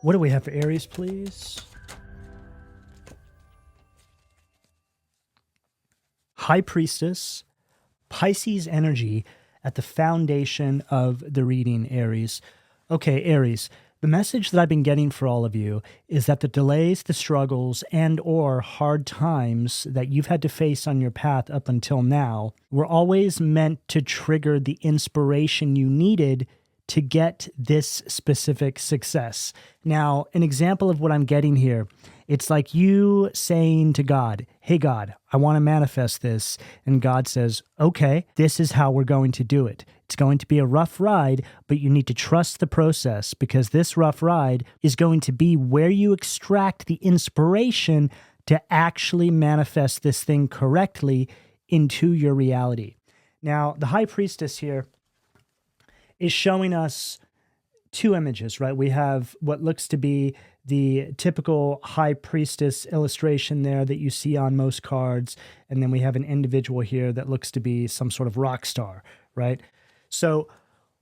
What do we have for Aries, please? High Priestess, Pisces energy at the foundation of the reading, Aries. Okay, Aries, the message that I've been getting for all of you is that the delays, the struggles, and or hard times that you've had to face on your path up until now were always meant to trigger the inspiration you needed to get this specific success. Now, an example of what I'm getting here, it's like you saying to God, hey God, I want to manifest this. And God says, okay, this is how we're going to do it. It's going to be a rough ride, but you need to trust the process because this rough ride is going to be where you extract the inspiration to actually manifest this thing correctly into your reality. Now, the High Priestess here is showing us two images, right? We have what looks to be the typical High Priestess illustration there that you see on most cards. And then we have an individual here that looks to be some sort of rock star, right? So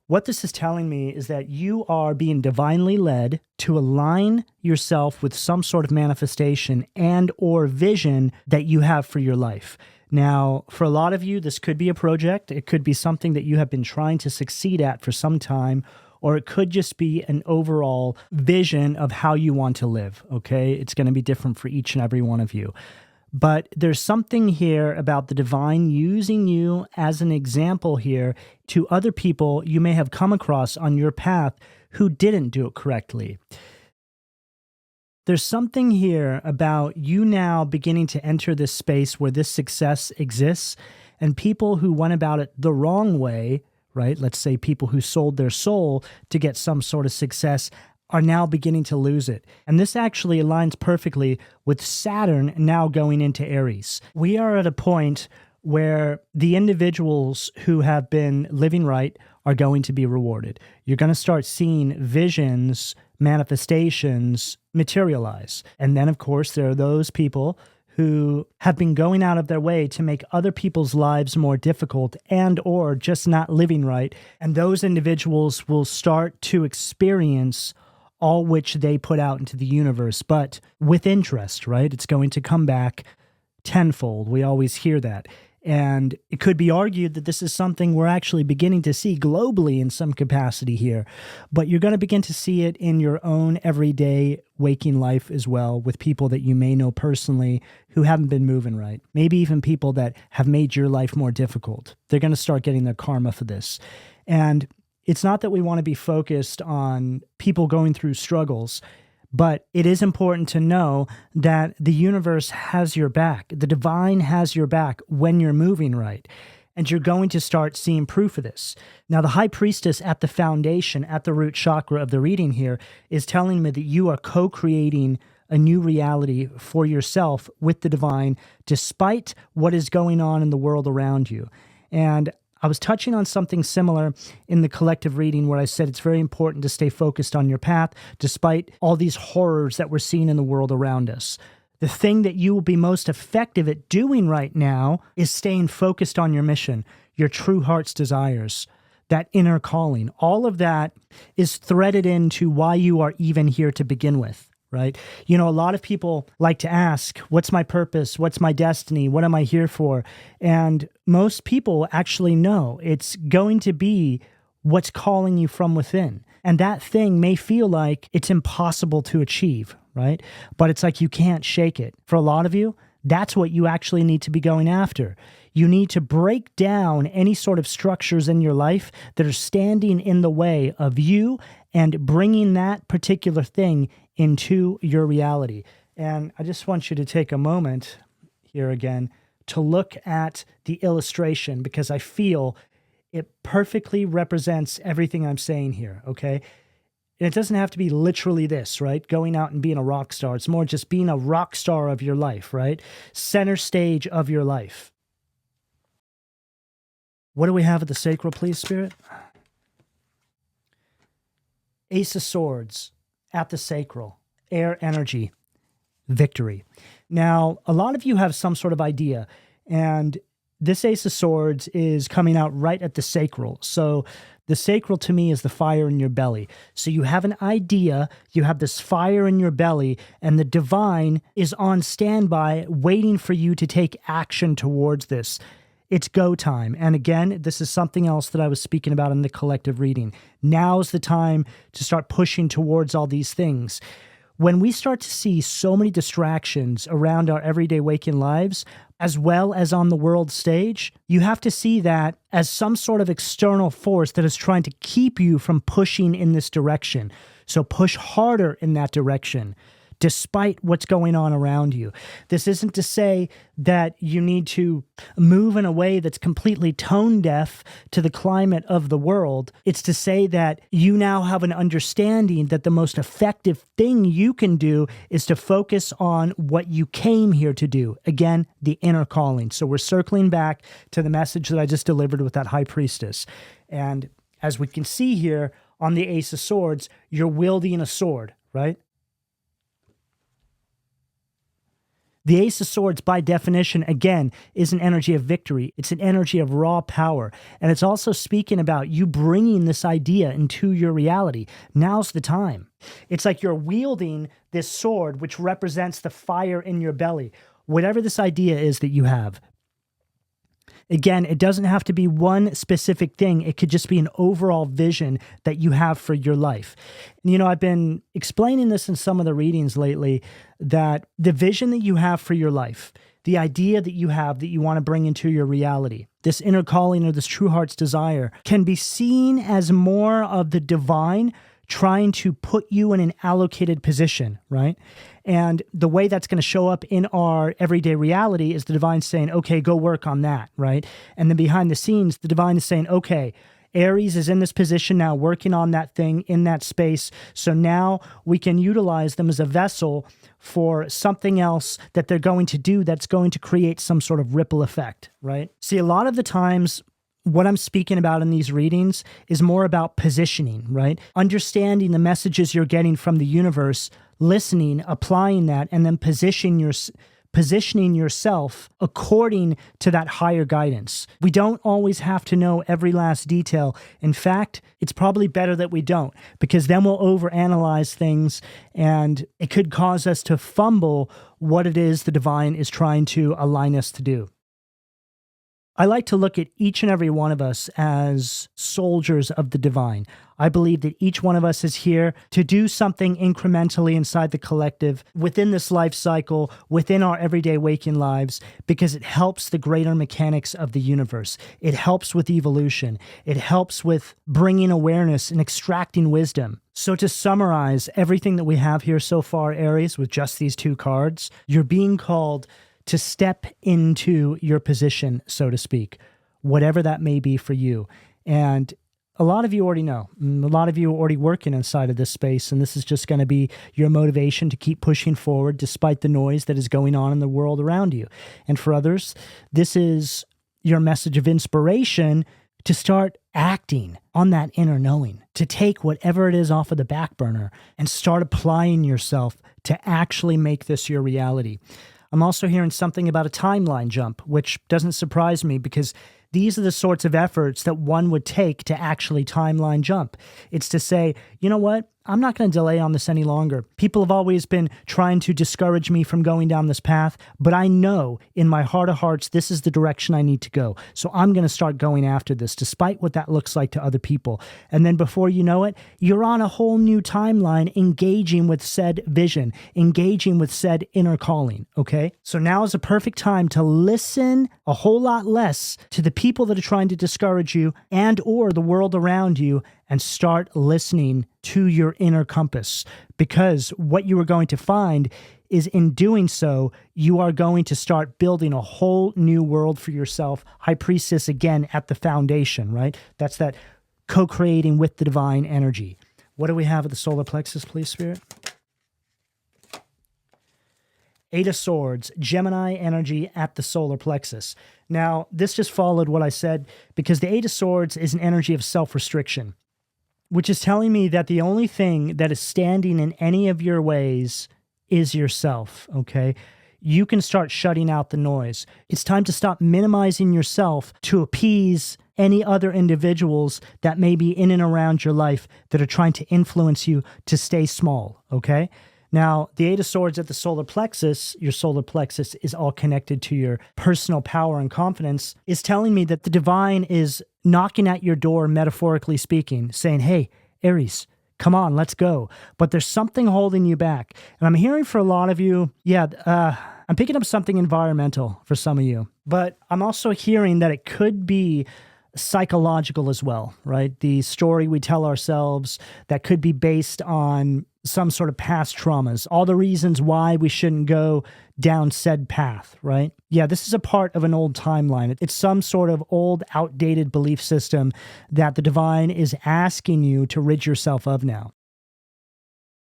what this is telling me is that you are being divinely led to align yourself with some sort of manifestation and or vision that you have for your life. Now, for a lot of you, this could be a project. It could be something that you have been trying to succeed at for some time, or it could just be an overall vision of how you want to live, okay? It's going to be different for each and every one of you. But there's something here about the divine using you as an example here to other people you may have come across on your path who didn't do it correctly. There's something here about you now beginning to enter this space where this success exists, and people who went about it the wrong way, right? Let's say people who sold their soul to get some sort of success are now beginning to lose it. And this actually aligns perfectly with Saturn now going into Aries. We are at a point where the individuals who have been living right are going to be rewarded. You're going to start seeing visions, manifestations materialize. And then, of course, there are those people who have been going out of their way to make other people's lives more difficult and or just not living right. And those individuals will start to experience all which they put out into the universe, but with interest, right? It's going to come back tenfold. We always hear that. And it could be argued that this is something we're actually beginning to see globally in some capacity here. But you're going to begin to see it in your own everyday waking life as well with people that you may know personally who haven't been moving right. Maybe even people that have made your life more difficult. They're going to start getting their karma for this. And it's not that we want to be focused on people going through struggles, but it is important to know that the universe has your back. The divine has your back when you're moving right. And you're going to start seeing proof of this. Now, the High Priestess at the foundation, at the root chakra of the reading here, is telling me that you are co-creating a new reality for yourself with the divine, despite what is going on in the world around you. And I was touching on something similar in the collective reading where I said it's very important to stay focused on your path despite all these horrors that we're seeing in the world around us. The thing that you will be most effective at doing right now is staying focused on your mission, your true heart's desires, that inner calling. All of that is threaded into why you are even here to begin with. Right? You know, a lot of people like to ask, what's my purpose? What's my destiny? What am I here for? And most people actually know it's going to be what's calling you from within. And that thing may feel like it's impossible to achieve, right? But it's like you can't shake it. For a lot of you, that's what you actually need to be going after. You need to break down any sort of structures in your life that are standing in the way of you and bringing that particular thing into your reality. And I just want you to take a moment here again to look at the illustration because I feel it perfectly represents everything I'm saying here, okay? And it doesn't have to be literally this, right? Going out and being a rock star. It's more just being a rock star of your life, right? Center stage of your life. What do we have at the sacral, please, Spirit? Ace of Swords at the sacral, air energy, victory. Now, a lot of you have some sort of idea, and this Ace of Swords is coming out right at the sacral. So the sacral to me is the fire in your belly. So you have an idea, you have this fire in your belly, and the divine is on standby waiting for you to take action towards this. It's go time. And again, this is something else that I was speaking about in the collective reading. Now's the time to start pushing towards all these things. When we start to see so many distractions around our everyday waking lives, as well as on the world stage, you have to see that as some sort of external force that is trying to keep you from pushing in this direction. So push harder in that direction, despite what's going on around you. This isn't to say that you need to move in a way that's completely tone deaf to the climate of the world. It's to say that you now have an understanding that the most effective thing you can do is to focus on what you came here to do. Again, the inner calling. So we're circling back to the message that I just delivered with that high priestess. And as we can see here on the Ace of Swords, you're wielding a sword, right? The Ace of Swords, by definition, again, is an energy of victory. It's an energy of raw power. And it's also speaking about you bringing this idea into your reality. Now's the time. It's like you're wielding this sword, which represents the fire in your belly. Whatever this idea is that you have. Again, it doesn't have to be one specific thing. It could just be an overall vision that you have for your life. And, you know, I've been explaining this in some of the readings lately, that the vision that you have for your life, the idea that you have that you want to bring into your reality, this inner calling or this true heart's desire, can be seen as more of the divine trying to put you in an allocated position, right? And the way that's going to show up in our everyday reality is the divine saying, okay, go work on that, right? And then behind the scenes, the divine is saying, okay, Aries is in this position now, working on that thing in that space. So now we can utilize them as a vessel for something else that they're going to do that's going to create some sort of ripple effect, right? See, a lot of the times, what I'm speaking about in these readings is more about positioning, right? Understanding the messages you're getting from the universe, listening, applying that, and then positioning yourself according to that higher guidance. We don't always have to know every last detail. In fact, it's probably better that we don't, because then we'll overanalyze things and it could cause us to fumble what it is the divine is trying to align us to do. I like to look at each and every one of us as soldiers of the divine. I believe that each one of us is here to do something incrementally inside the collective, within this life cycle, within our everyday waking lives, because it helps the greater mechanics of the universe. It helps with evolution. It helps with bringing awareness and extracting wisdom. So to summarize everything that we have here so far, Aries, with just these two cards, you're being called to step into your position, so to speak, whatever that may be for you. And a lot of you already know. A lot of you are already working inside of this space, and this is just going to be your motivation to keep pushing forward despite the noise that is going on in the world around you. And for others, this is your message of inspiration to start acting on that inner knowing, to take whatever it is off of the back burner and start applying yourself to actually make this your reality. I'm also hearing something about a timeline jump, which doesn't surprise me because these are the sorts of efforts that one would take to actually timeline jump. It's to say, you know what? I'm not going to delay on this any longer. People have always been trying to discourage me from going down this path, but I know in my heart of hearts, this is the direction I need to go. So I'm going to start going after this, despite what that looks like to other people. And then before you know it, you're on a whole new timeline, engaging with said vision, engaging with said inner calling, okay? So now is a perfect time to listen a whole lot less to the people that are trying to discourage you and or the world around you, and start listening to your inner compass, because what you are going to find is in doing so, you are going to start building a whole new world for yourself. High Priestess, again, at the foundation, right? That's that co-creating with the divine energy. What do we have at the solar plexus, please, Spirit? Eight of Swords, Gemini energy at the solar plexus. Now, this just followed what I said, because the Eight of Swords is an energy of self-restriction, which is telling me that the only thing that is standing in any of your ways is yourself, okay? you can start shutting out the noise. It's time to stop minimizing yourself to appease any other individuals that may be in and around your life that are trying to influence you to stay small, okay? Now, the Eight of Swords at the solar plexus, your solar plexus is all connected to your personal power and confidence, is telling me that the divine is knocking at your door, metaphorically speaking, saying, hey, Aries, come on, let's go. But there's something holding you back. And I'm hearing for a lot of you, I'm picking up something environmental for some of you. But I'm also hearing that it could be psychological as well, right? The story we tell ourselves that could be based on some sort of past traumas, all the reasons why we shouldn't go down said path, right? Yeah, this is a part of an old timeline. It's some sort of old, outdated belief system that the divine is asking you to rid yourself of now.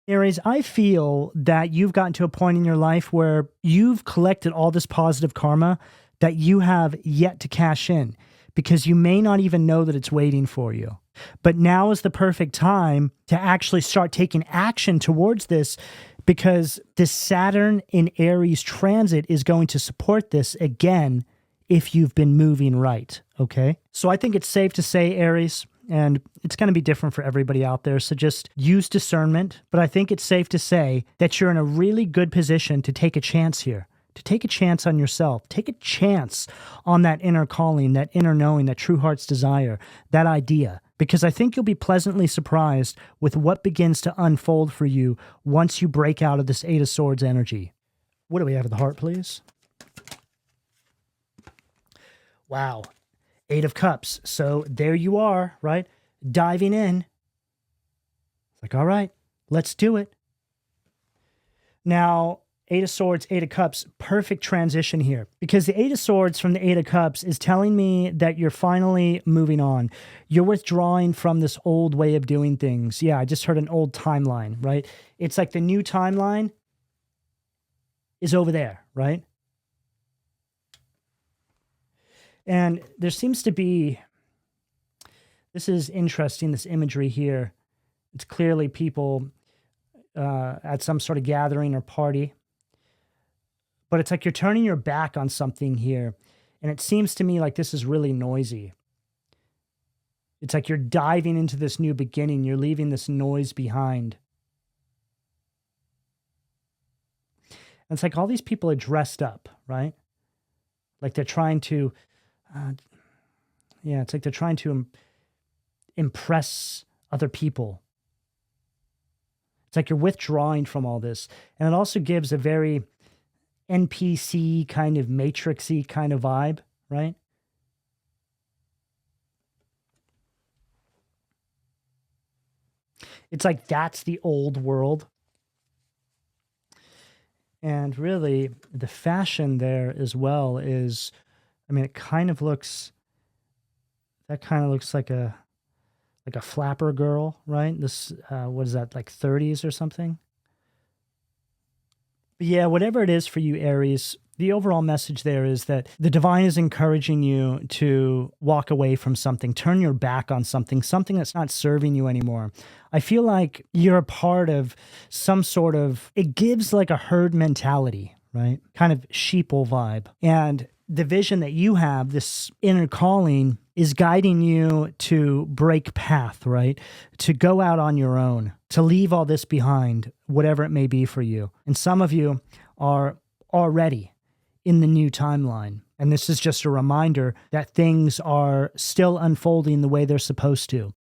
Aries, I feel that you've gotten to a point in your life where you've collected all this positive karma that you have yet to cash in, because you may not even know that it's waiting for you. But now is the perfect time to actually start taking action towards this, because this Saturn in Aries transit is going to support this again if you've been moving right, okay? So I think it's safe to say, Aries, and it's going to be different for everybody out there, so just use discernment, but I think it's safe to say that you're in a really good position to take a chance here. To take a chance on yourself, take a chance on that inner calling, that inner knowing, that true heart's desire, that idea. Because I think you'll be pleasantly surprised with what begins to unfold for you once you break out of this Eight of Swords energy. What do we have at the heart, please? Wow. Eight of Cups. So there you are, right? Diving in. It's like, all right, let's do it. Now, Eight of Swords, Eight of Cups, perfect transition here. Because the Eight of Swords from the Eight of Cups is telling me that you're finally moving on. You're withdrawing from this old way of doing things. Yeah, I just heard an old timeline, right? It's like the new timeline is over there, right? And there seems to be, this is interesting, this imagery here. It's clearly people at some sort of gathering or party. But it's like you're turning your back on something here. And it seems to me like this is really noisy. It's like you're diving into this new beginning. You're leaving this noise behind. And it's like all these people are dressed up, right? Like they're trying to, it's like they're trying to impress other people. It's like you're withdrawing from all this. And it also gives a very NPC kind of matrixy kind of vibe, right? It's like that's the old world. And really, the fashion there as well is, I mean, it kind of looks, that kind of looks like a flapper girl, right? This, what is that, like 30s or something? But yeah, whatever it is for you, Aries, the overall message there is that the divine is encouraging you to walk away from something, turn your back on something, something that's not serving you anymore. I feel like you're a part of some sort of, it gives like a herd mentality, right? Kind of sheeple vibe. And the vision that you have, this inner calling, is guiding you to break path, right? To go out on your own, to leave all this behind, whatever it may be for you. And some of you are already in the new timeline. And this is just a reminder that things are still unfolding the way they're supposed to.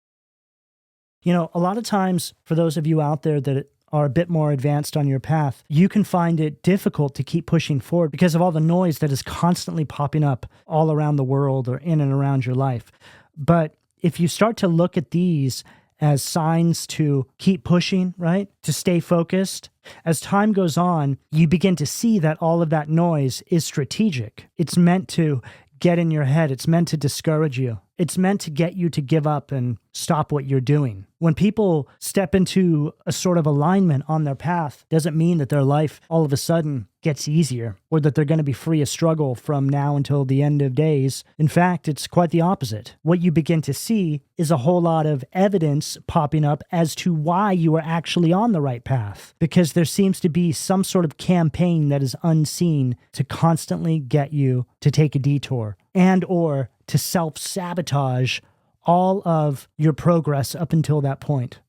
You know, a lot of times for those of you out there that are a bit more advanced on your path, you can find it difficult to keep pushing forward because of all the noise that is constantly popping up all around the world or in and around your life. But if you start to look at these as signs to keep pushing, right? To stay focused, as time goes on, you begin to see that all of that noise is strategic. It's meant to get in your head. It's meant to discourage you. It's meant to get you to give up and stop what you're doing. When people step into a sort of alignment on their path, doesn't mean that their life all of a sudden gets easier or that they're going to be free of struggle from now until the end of days. In fact, it's quite the opposite. What you begin to see is a whole lot of evidence popping up as to why you are actually on the right path, because there seems to be some sort of campaign that is unseen to constantly get you to take a detour and or to self-sabotage all of your progress up until that point.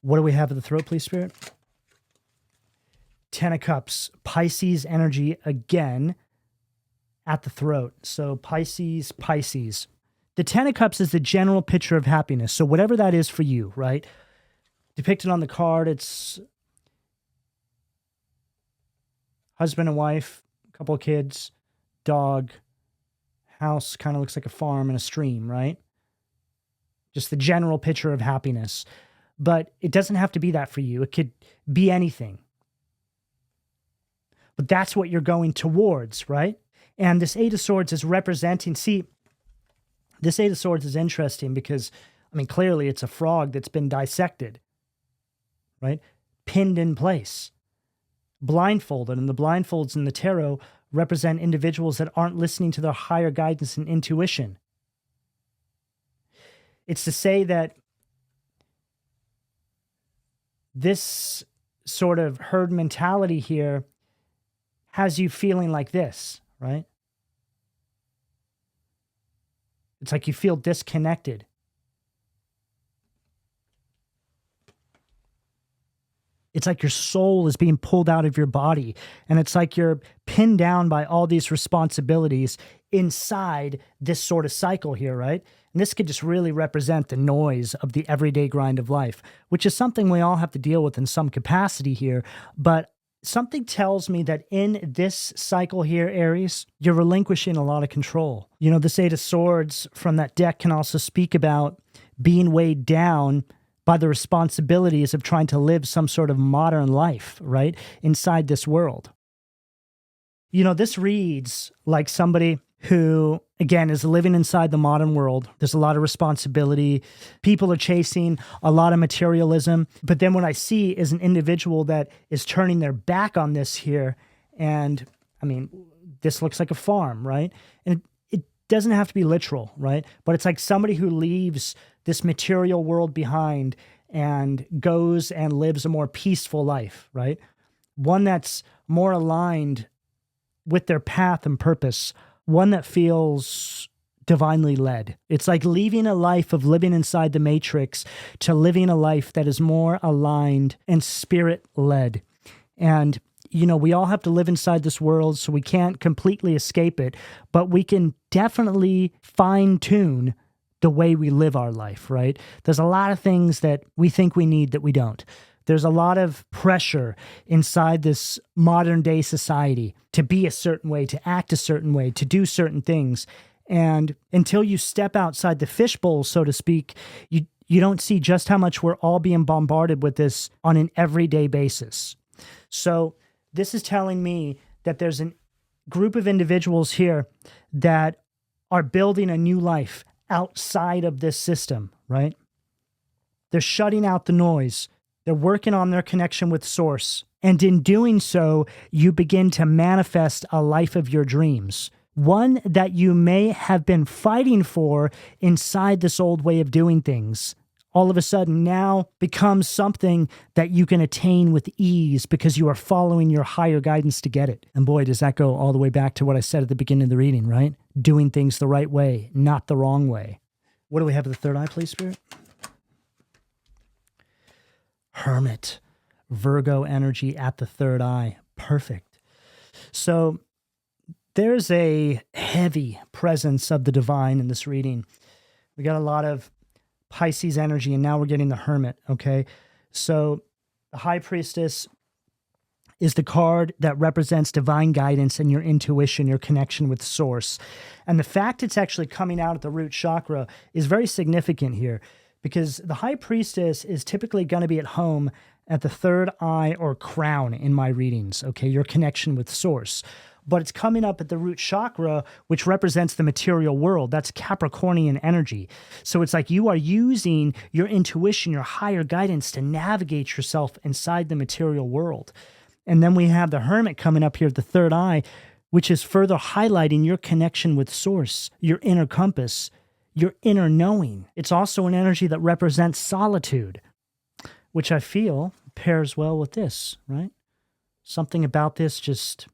What do we have at the throat, please, Spirit? 10 of Cups, Pisces energy again at the throat. So Pisces. The 10 of Cups is the general picture of happiness. So whatever that is for you, right? Depicted on the card, it's husband and wife, a couple of kids, dog, house, kind of looks like a farm and a stream, right? Just the general picture of happiness. But it doesn't have to be that for you. It could be anything. But that's what you're going towards, right? And this Eight of Swords is representing, see, this Eight of Swords is interesting because, I mean, clearly it's a frog that's been dissected, right? Pinned in place, blindfolded. And the blindfolds in the tarot represent individuals that aren't listening to their higher guidance and intuition. It's to say that this sort of herd mentality here has you feeling like this, right? It's like you feel disconnected. It's like your soul is being pulled out of your body, and it's like you're pinned down by all these responsibilities inside this sort of cycle here, right? And this could just really represent the noise of the everyday grind of life, which is something we all have to deal with in some capacity here. But something tells me that in this cycle here, Aries, you're relinquishing a lot of control. You know, this Eight of Swords from that deck can also speak about being weighed down by the responsibilities of trying to live some sort of modern life, right, inside this world. You know, this reads like somebody who, again, is living inside the modern world. There's a lot of responsibility. People are chasing a lot of materialism. But then what I see is an individual that is turning their back on this here. And, I mean, this looks like a farm, right? And it doesn't have to be literal, right? But it's like somebody who leaves this material world behind and goes and lives a more peaceful life, right? One that's more aligned with their path and purpose, one that feels divinely led. It's like leaving a life of living inside the matrix to living a life that is more aligned and spirit led. And, you know, we all have to live inside this world, so we can't completely escape it, but we can definitely fine tune the way we live our life, right? There's a lot of things that we think we need that we don't. There's a lot of pressure inside this modern day society to be a certain way, to act a certain way, to do certain things. And until you step outside the fishbowl, so to speak, you don't see just how much we're all being bombarded with this on an everyday basis. So this is telling me that there's a group of individuals here that are building a new life outside of this system, right? They're shutting out the noise. They're working on their connection with Source. And in doing so, you begin to manifest a life of your dreams. One that you may have been fighting for inside this old way of doing things. All of a sudden now becomes something that you can attain with ease because you are following your higher guidance to get it. And boy, does that go all the way back to what I said at the beginning of the reading, right? Doing things the right way, not the wrong way. What do we have at the third eye, please, Spirit? Hermit. Virgo energy at the third eye. Perfect. So there's a heavy presence of the divine in this reading. We got a lot of Pisces energy, and now we're getting the Hermit, okay? So the High Priestess is the card that represents divine guidance and your intuition, your connection with Source. And the fact it's actually coming out at the root chakra is very significant here, because the High Priestess is typically going to be at home at the third eye or crown in my readings, okay, your connection with Source. But it's coming up at the root chakra, which represents the material world. That's Capricornian energy. So it's like you are using your intuition, your higher guidance to navigate yourself inside the material world. And then we have the Hermit coming up here, the third eye, which is further highlighting your connection with Source, your inner compass, your inner knowing. It's also an energy that represents solitude, which I feel pairs well with this, right? Something about this just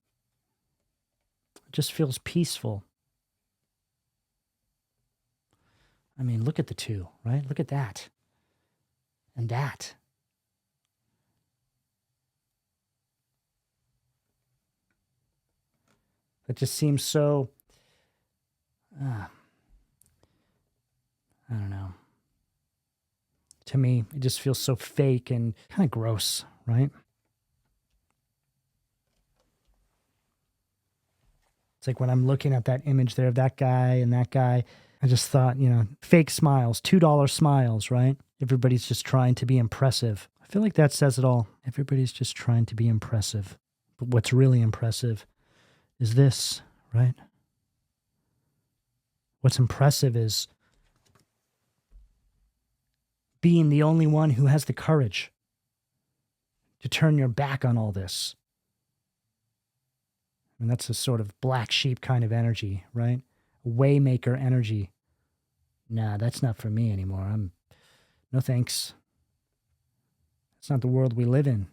feels peaceful. I mean, look at the two, right? Look at that. And that. It just seems so, I don't know. To me, it just feels so fake and kind of gross, right? It's like when I'm looking at that image there of that guy and that guy, I just thought, fake smiles, $2 smiles, right? Everybody's just trying to be impressive. I feel like that says it all. Everybody's just trying to be impressive. But what's really impressive is this, right? What's impressive is being the only one who has the courage to turn your back on all this. And that's a sort of black sheep kind of energy, right? Waymaker energy. Nah, that's not for me anymore. No thanks. It's not the world we live in.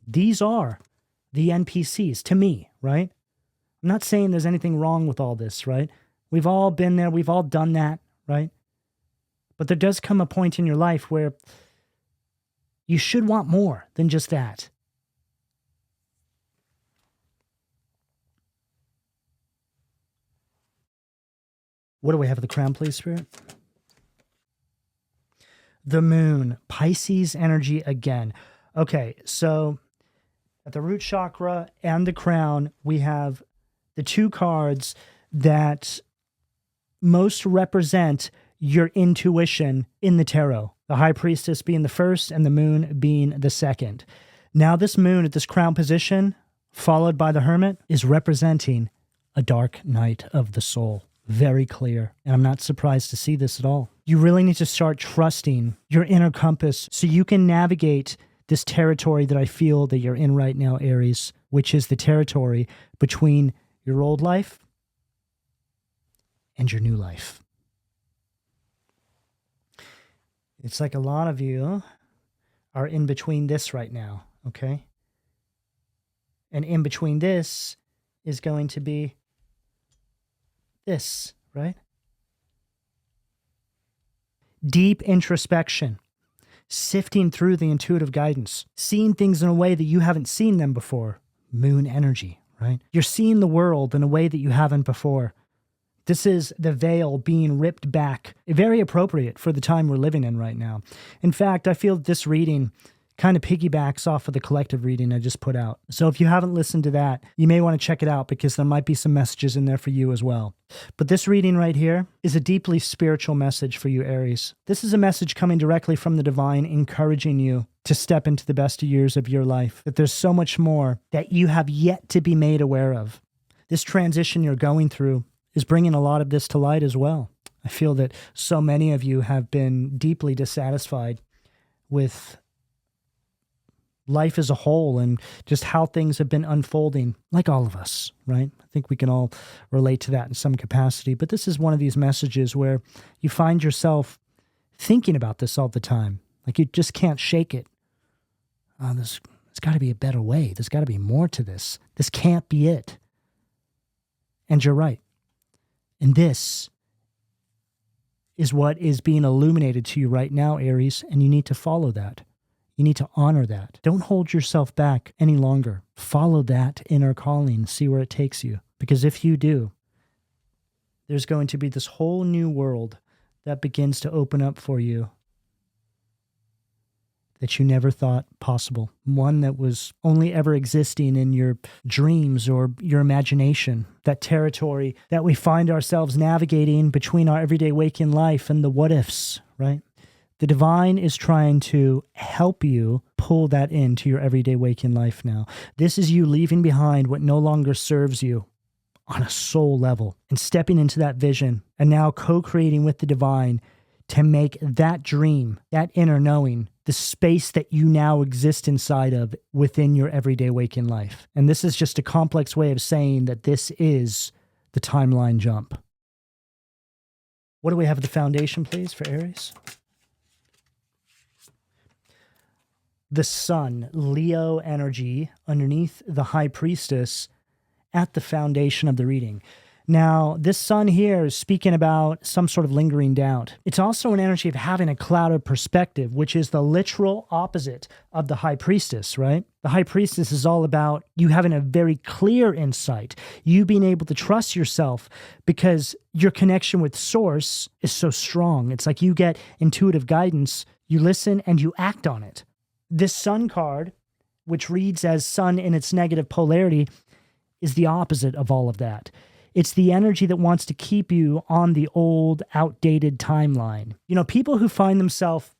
These are the NPCs to me, right? I'm not saying there's anything wrong with all this, right? We've all been there. We've all done that, right? But there does come a point in your life where you should want more than just that. What do we have at the crown, please, Spirit? The moon, Pisces energy again. Okay, so at the root chakra and the crown, we have the two cards that most represent your intuition in the tarot. The High Priestess being the first and the moon being the second. Now this moon at this crown position, followed by the Hermit, is representing a dark night of the soul. Very clear. And I'm not surprised to see this at all. You really need to start trusting your inner compass so you can navigate this territory that I feel that you're in right now, Aries, which is the territory between your old life and your new life. It's like a lot of you are in between this right now, okay? And in between this is going to be this, right? Deep introspection, sifting through the intuitive guidance, seeing things in a way that you haven't seen them before. Moon energy, right? You're seeing the world in a way that you haven't before. This is the veil being ripped back. Very appropriate for the time we're living in right now. In fact, I feel this reading kind of piggybacks off of the collective reading I just put out. So if you haven't listened to that, you may want to check it out because there might be some messages in there for you as well. But this reading right here is a deeply spiritual message for you, Aries. This is a message coming directly from the divine, encouraging you to step into the best years of your life, that there's so much more that you have yet to be made aware of. This transition you're going through is bringing a lot of this to light as well. I feel that so many of you have been deeply dissatisfied with life as a whole and just how things have been unfolding, like all of us, right? I think we can all relate to that in some capacity. But this is one of these messages where you find yourself thinking about this all the time. Like you just can't shake it. There's got to be a better way. There's got to be more to this. This can't be it. And you're right. And this is what is being illuminated to you right now, Aries, and you need to follow that. You need to honor that. Don't hold yourself back any longer. Follow that inner calling, see where it takes you. Because if you do, there's going to be this whole new world that begins to open up for you that you never thought possible. One that was only ever existing in your dreams or your imagination. That territory that we find ourselves navigating between our everyday waking life and the what ifs, right? The divine is trying to help you pull that into your everyday waking life now. This is you leaving behind what no longer serves you on a soul level and stepping into that vision and now co-creating with the divine to make that dream, that inner knowing, the space that you now exist inside of within your everyday waking life. And this is just a complex way of saying that this is the timeline jump. What do we have at the foundation, please, for Aries? The sun, Leo energy, underneath the high priestess at the foundation of the reading. Now, this sun here is speaking about some sort of lingering doubt. It's also an energy of having a clouded perspective, which is the literal opposite of the high priestess, right? The high priestess is all about you having a very clear insight, you being able to trust yourself because your connection with source is so strong. It's like you get intuitive guidance, you listen, and you act on it. This sun card, which reads as sun in its negative polarity, is the opposite of all of that. It's the energy that wants to keep you on the old, outdated timeline. You know, people who find themselves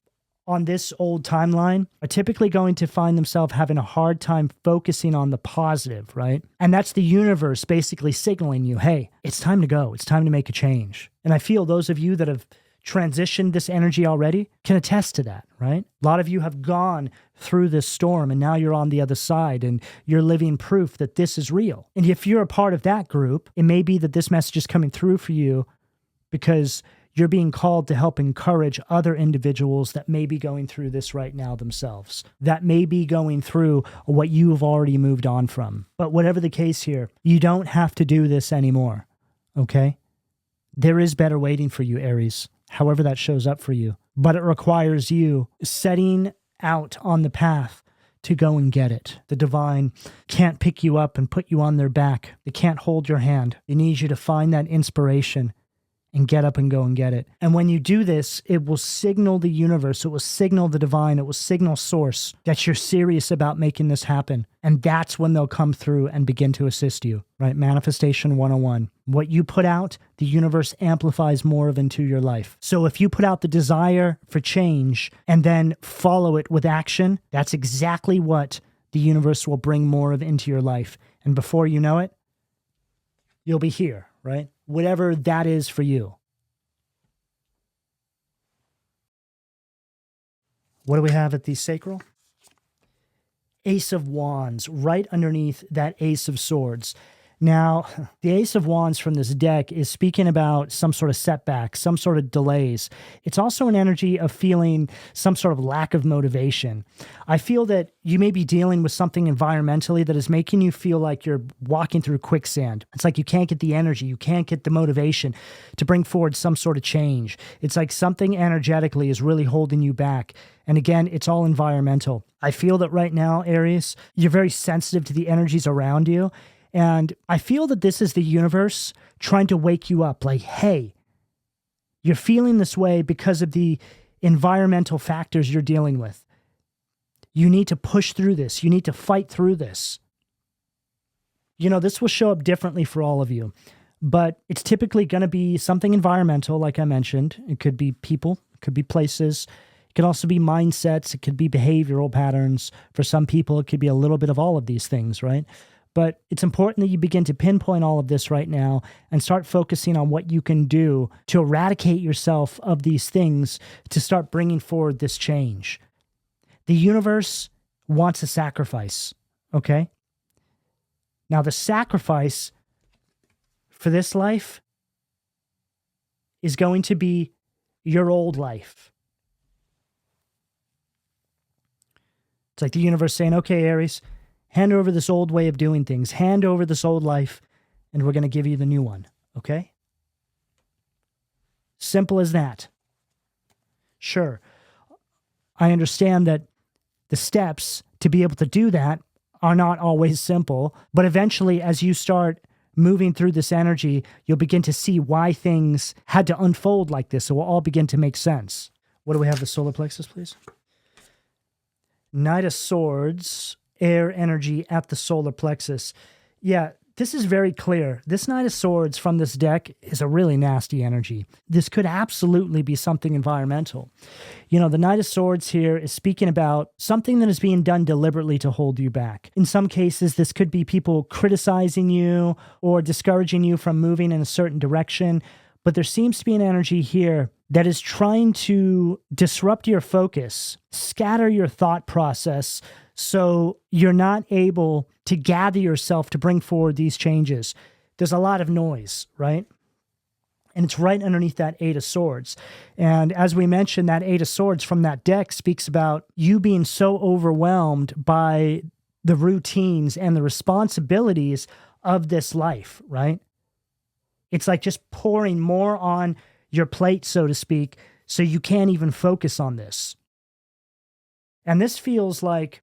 on this old timeline are typically going to find themselves having a hard time focusing on the positive, right? And that's the universe basically signaling you, hey, it's time to go. It's time to make a change. And I feel those of you that have transitioned this energy already can attest to that, right? A lot of you have gone through this storm and now you're on the other side and you're living proof that this is real. And if you're a part of that group, it may be that this message is coming through for you because you're being called to help encourage other individuals that may be going through this right now themselves, that may be going through what you've already moved on from. But whatever the case here, you don't have to do this anymore, okay? There is better waiting for you, Aries, however that shows up for you. But it requires you setting out on the path to go and get it. The divine can't pick you up and put you on their back. They can't hold your hand. They need you to find that inspiration and get up and go and get it. And when you do this, it will signal the universe, it will signal the divine, it will signal source that you're serious about making this happen. And that's when they'll come through and begin to assist you, right? Manifestation 101. What you put out, the universe amplifies more of into your life. So if you put out the desire for change and then follow it with action, that's exactly what the universe will bring more of into your life. And before you know it, you'll be here, right? Whatever that is for you. What do we have at the sacral? Ace of Wands, right underneath that Ace of Swords. Now, the Ace of Wands from this deck is speaking about some sort of setback, some sort of delays. It's also an energy of feeling some sort of lack of motivation. I feel that you may be dealing with something environmentally that is making you feel like you're walking through quicksand. It's like you can't get the energy, you can't get the motivation to bring forward some sort of change. It's like something energetically is really holding you back. And again, it's all environmental. I feel that right now, Aries, you're very sensitive to the energies around you. And I feel that this is the universe trying to wake you up. Like, hey, you're feeling this way because of the environmental factors you're dealing with. You need to push through this. You need to fight through this. You know, this will show up differently for all of you, but it's typically going to be something environmental, like I mentioned. It could be people, it could be places. It could also be mindsets. It could be behavioral patterns. For some people, it could be a little bit of all of these things, right? But it's important that you begin to pinpoint all of this right now and start focusing on what you can do to eradicate yourself of these things to start bringing forward this change. The universe wants a sacrifice, okay? Now, the sacrifice for this life is going to be your old life. It's like the universe saying, okay, Aries, hand over this old way of doing things. Hand over this old life, and we're going to give you the new one, okay? Simple as that. Sure, I understand that the steps to be able to do that are not always simple, but eventually, as you start moving through this energy, you'll begin to see why things had to unfold like this. It will all begin to make sense. What do we have, the solar plexus, please? Knight of Swords, air energy at the solar plexus. Yeah, this is very clear. This Knight of Swords from this deck is a really nasty energy. This could absolutely be something environmental. You know, the Knight of Swords here is speaking about something that is being done deliberately to hold you back. In some cases, this could be people criticizing you or discouraging you from moving in a certain direction. but there seems to be an energy here that is trying to disrupt your focus, scatter your thought process, so you're not able to gather yourself to bring forward these changes. There's a lot of noise, right? And it's right underneath that Eight of Swords. And as we mentioned, that Eight of Swords from that deck speaks about you being so overwhelmed by the routines and the responsibilities of this life, right? It's like just pouring more on your plate, so to speak, so you can't even focus on this. And this feels like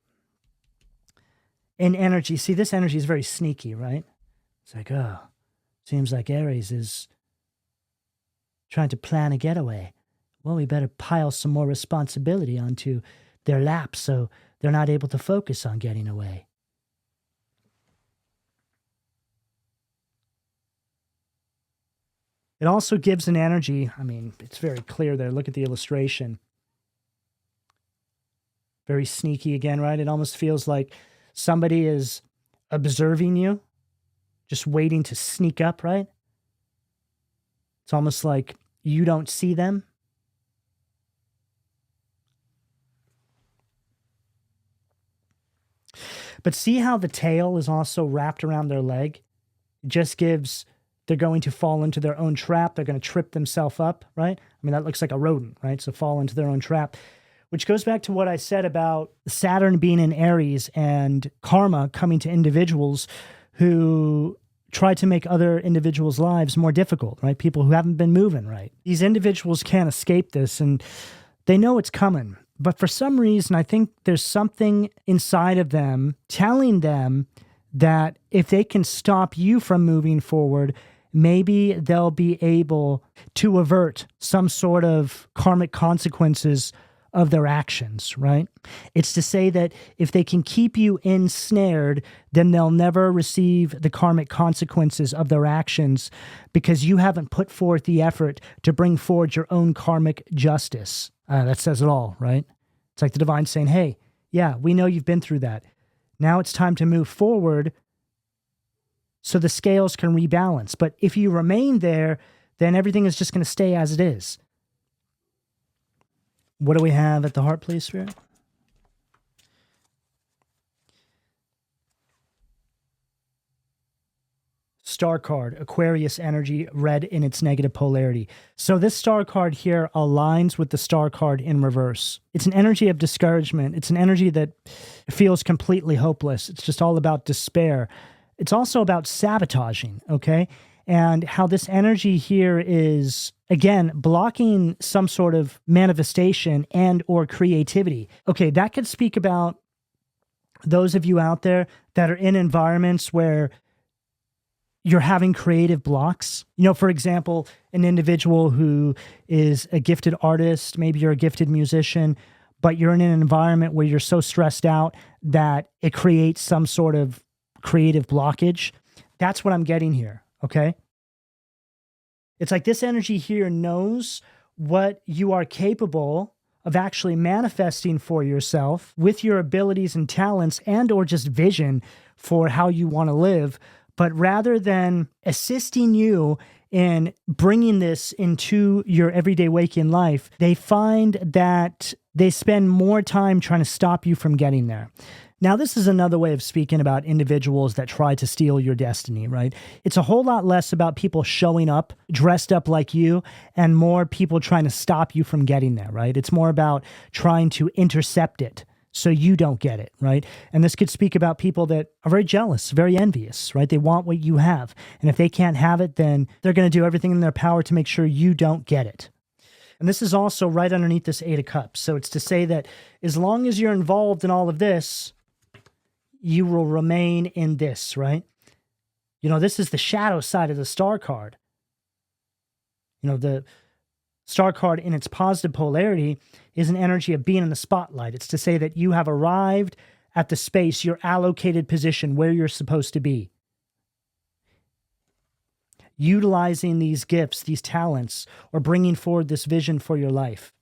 an energy. See, this energy is very sneaky, right? It's like, oh, seems like Aries is trying to plan a getaway. Well, we better pile some more responsibility onto their lap so they're not able to focus on getting away. It also gives an energy. I mean, it's very clear there. Look at the illustration. Very sneaky again, right? It almost feels like somebody is observing you, just waiting to sneak up, right? It's almost like you don't see them. But see how the tail is also wrapped around their leg? It just gives, they're going to fall into their own trap. They're going to trip themselves up, right? I mean, that looks like a rodent, right? So fall into their own trap, which goes back to what I said about Saturn being in Aries and karma coming to individuals who try to make other individuals' lives more difficult, right? People who haven't been moving right. These individuals can't escape this, and they know it's coming. But for some reason, I think there's something inside of them telling them that if they can stop you from moving forward, maybe they'll be able to avert some sort of karmic consequences of their actions, right? It's to say that if they can keep you ensnared, then they'll never receive the karmic consequences of their actions because you haven't put forth the effort to bring forward your own karmic justice. That says it all, right? It's like the divine saying, hey, yeah, we know you've been through that. Now it's time to move forward so the scales can rebalance. But if you remain there, then everything is just going to stay as it is. What do we have at the heart, please, Spirit? Star card, Aquarius energy, red in its negative polarity. So this star card here aligns with the star card in reverse. It's an energy of discouragement. It's an energy that feels completely hopeless. It's just all about despair. It's also about sabotaging, okay? And how this energy here is, again, blocking some sort of manifestation and or creativity. Okay, that could speak about those of you out there that are in environments where you're having creative blocks. You know, for example, an individual who is a gifted artist, maybe you're a gifted musician, but you're in an environment where you're so stressed out that it creates some sort of creative blockage. That's what I'm getting here, okay? It's like this energy here knows what you are capable of actually manifesting for yourself with your abilities and talents and or just vision for how you want to live. But rather than assisting you in bringing this into your everyday waking life, they find that they spend more time trying to stop you from getting there. Now, this is another way of speaking about individuals that try to steal your destiny, right? It's a whole lot less about people showing up, dressed up like you, and more people trying to stop you from getting there, right? It's more about trying to intercept it so you don't get it, right? And this could speak about people that are very jealous, very envious, right? They want what you have. And if they can't have it, then they're going to do everything in their power to make sure you don't get it. And this is also right underneath this Eight of Cups. So it's to say that as long as you're involved in all of this, you will remain in this, right? You know, this is the shadow side of the star card. You know, the star card in its positive polarity is an energy of being in the spotlight. It's to say that you have arrived at the space, your allocated position where you're supposed to be. Utilizing these gifts, these talents, or bringing forward this vision for your life.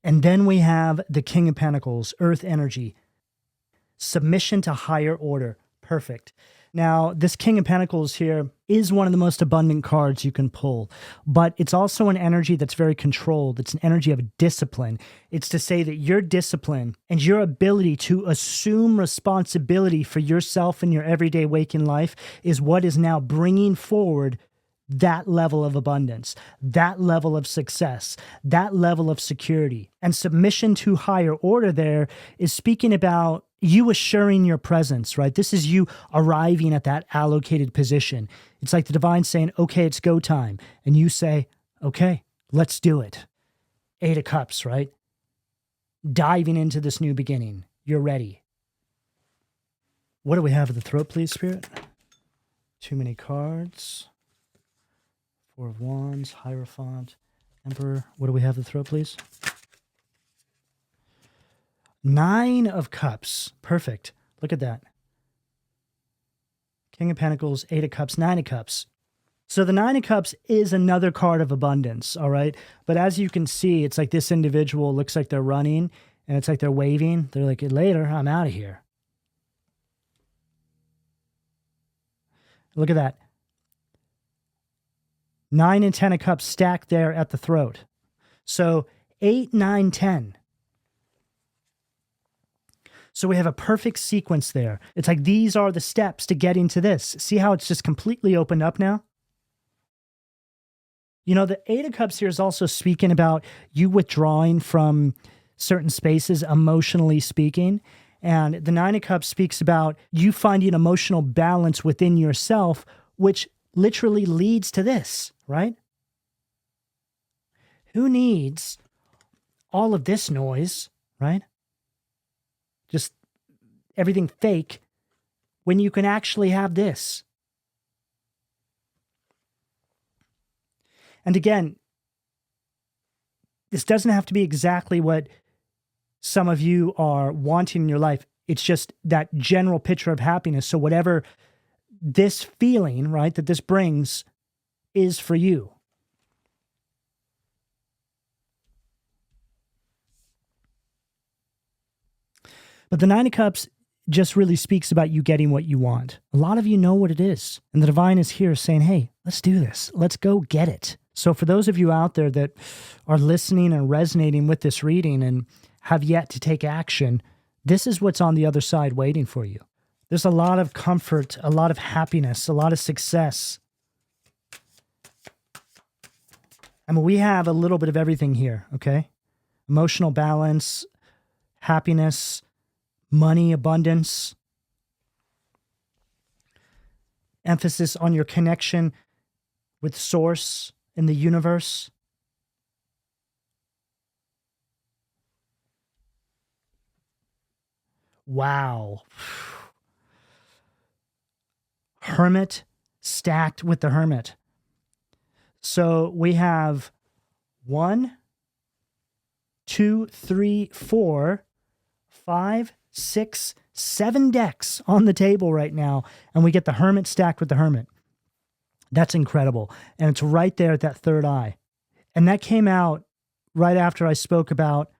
And then we have the King of Pentacles, Earth energy. Submission to higher order. Perfect. Now, this King of Pentacles here is one of the most abundant cards you can pull, but it's also an energy that's very controlled. It's an energy of discipline. It's to say that your discipline and your ability to assume responsibility for yourself and your everyday waking life is what is now bringing forward that level of abundance, that level of success, that level of security. And submission to higher order there is speaking about you assuring your presence, right? This is you arriving at that allocated position. It's like the divine saying, okay, it's go time. And you say, okay, let's do it. 8 of Cups, right? Diving into this new beginning. You're ready. What do we have at the throat, please, Spirit? Too many cards. 4 of Wands, Hierophant, Emperor. What do we have at the throat, please? 9 of Cups. Perfect. Look at that. King of Pentacles, 8 of Cups, 9 of Cups. So the 9 of Cups is another card of abundance, all right? But as you can see, it's like this individual looks like they're running, and it's like they're waving. They're like, later, I'm out of here. Look at that. 9 and 10 of Cups stacked there at the throat. So 8, 9, 10. So we have a perfect sequence there. It's like these are the steps to getting to this. See how it's just completely opened up now? You know, the 8 of Cups here is also speaking about you withdrawing from certain spaces, emotionally speaking. And the 9 of Cups speaks about you finding emotional balance within yourself, which literally leads to this, right? Who needs all of this noise, right? Just everything fake when you can actually have this. And again, this doesn't have to be exactly what some of you are wanting in your life. It's just that general picture of happiness. So whatever this feeling, right, that this brings is for you. But the 9 of Cups just really speaks about you getting what you want. A lot of you know what it is. And the divine is here saying, hey, let's do this. Let's go get it. So for those of you out there that are listening and resonating with this reading and have yet to take action, this is what's on the other side waiting for you. There's a lot of comfort, a lot of happiness, a lot of success. I mean, we have a little bit of everything here, okay? Emotional balance, happiness, money, abundance, emphasis on your connection with Source in the universe. Wow. Hermit stacked with the Hermit. So we have 1, 2, 3, 4, 5, 6, 7 decks on the table right now, and we get the Hermit stacked with the Hermit. That's incredible. And it's right there at that third eye. And that came out right after I spoke about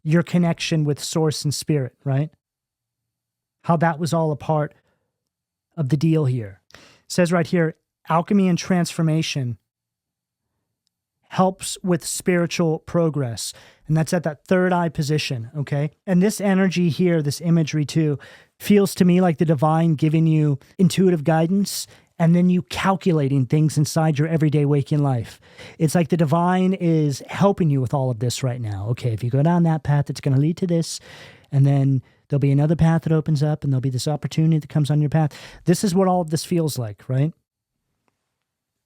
your connection with Source and Spirit, right? How that was all a part of the deal here. It says right here, alchemy and transformation helps with spiritual progress. And that's at that third eye position, okay? And this energy here, this imagery too, feels to me like the divine giving you intuitive guidance and then you calculating things inside your everyday waking life. It's like the divine is helping you with all of this right now. Okay, if you go down that path, it's going to lead to this, and then there'll be another path that opens up, and there'll be this opportunity that comes on your path. This is what all of this feels like, right?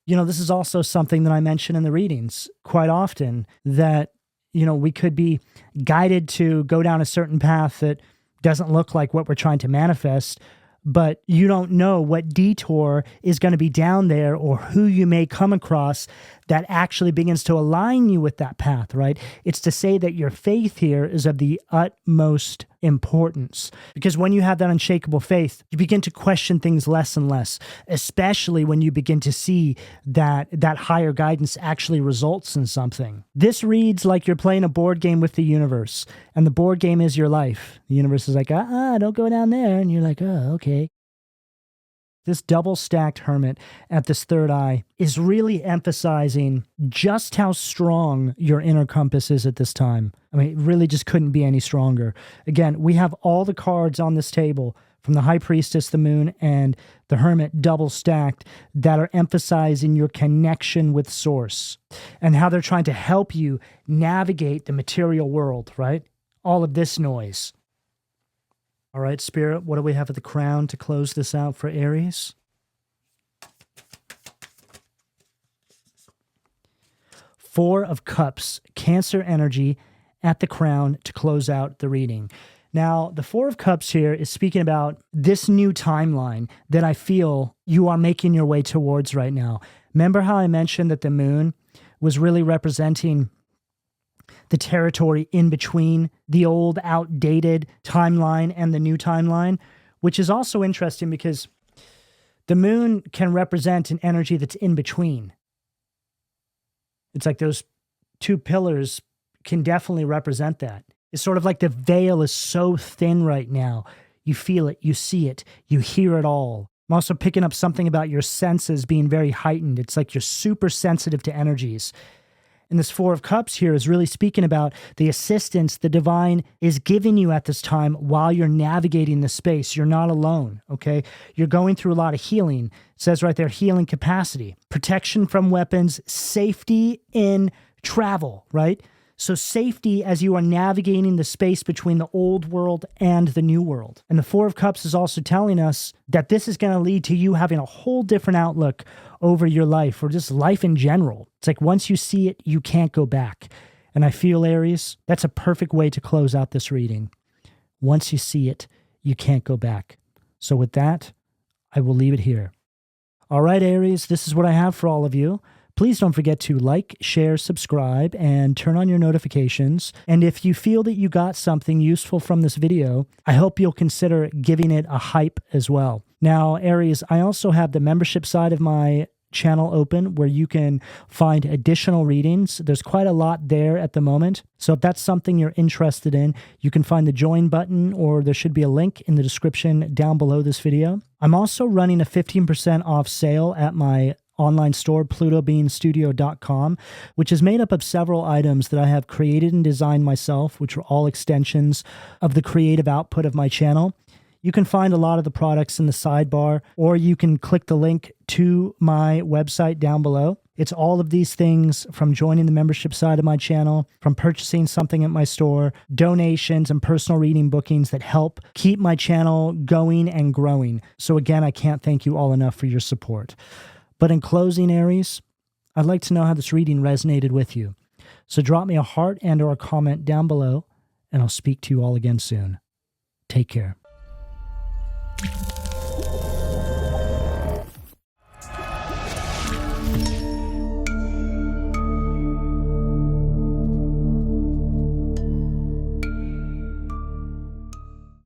You know, this is also something that I mention in the readings quite often, that, you know, we could be guided to go down a certain path that doesn't look like what we're trying to manifest, but you don't know what detour is going to be down there or who you may come across that actually begins to align you with that path, right? It's to say that your faith here is of the utmost importance, because when you have that unshakable faith, you begin to question things less and less, especially when you begin to see that that higher guidance actually results in something. This reads like you're playing a board game with the universe, and the board game is your life. The universe is like, don't go down there. And you're like, oh, okay. This double stacked hermit at this third eye is really emphasizing just how strong your inner compass is at this time. I mean, it really just couldn't be any stronger. Again, we have all the cards on this table from the High Priestess, the Moon, and the Hermit double stacked that are emphasizing your connection with Source and how they're trying to help you navigate the material world, right? All of this noise. All right, Spirit, what do we have at the crown to close this out for Aries? Four of Cups, Cancer energy at the crown to close out the reading. Now, the Four of Cups here is speaking about this new timeline that I feel you are making your way towards right now. Remember how I mentioned that the Moon was really representing the territory in between the old, outdated timeline and the new timeline, which is also interesting because the Moon can represent an energy that's in between. It's like those two pillars can definitely represent that. It's sort of like the veil is so thin right now. You feel it, you see it, you hear it all. I'm also picking up something about your senses being very heightened. It's like you're super sensitive to energies. And this Four of Cups here is really speaking about the assistance the divine is giving you at this time while you're navigating the space. You're not alone, okay? You're going through a lot of healing. It says right there, healing capacity, protection from weapons, safety in travel, right? So safety as you are navigating the space between the old world and the new world. And the Four of Cups is also telling us that this is going to lead to you having a whole different outlook over your life or just life in general. It's like once you see it, you can't go back. And I feel, Aries, that's a perfect way to close out this reading. Once you see it, you can't go back. So with that, I will leave it here. All right, Aries, this is what I have for all of you. Please don't forget to like, share, subscribe, and turn on your notifications. And if you feel that you got something useful from this video, I hope you'll consider giving it a hype as well. Now, Aries, I also have the membership side of my channel open where you can find additional readings. There's quite a lot there at the moment. So if that's something you're interested in, you can find the join button or there should be a link in the description down below this video. I'm also running a 15% off sale at my online store, PLUTOBEANstudio.com, which is made up of several items that I have created and designed myself, which are all extensions of the creative output of my channel. You can find a lot of the products in the sidebar, or you can click the link to my website down below. It's all of these things from joining the membership side of my channel, from purchasing something at my store, donations and personal reading bookings that help keep my channel going and growing. So again, I can't thank you all enough for your support. But in closing, Aries, I'd like to know how this reading resonated with you. So drop me a heart and or a comment down below, and I'll speak to you all again soon. Take care.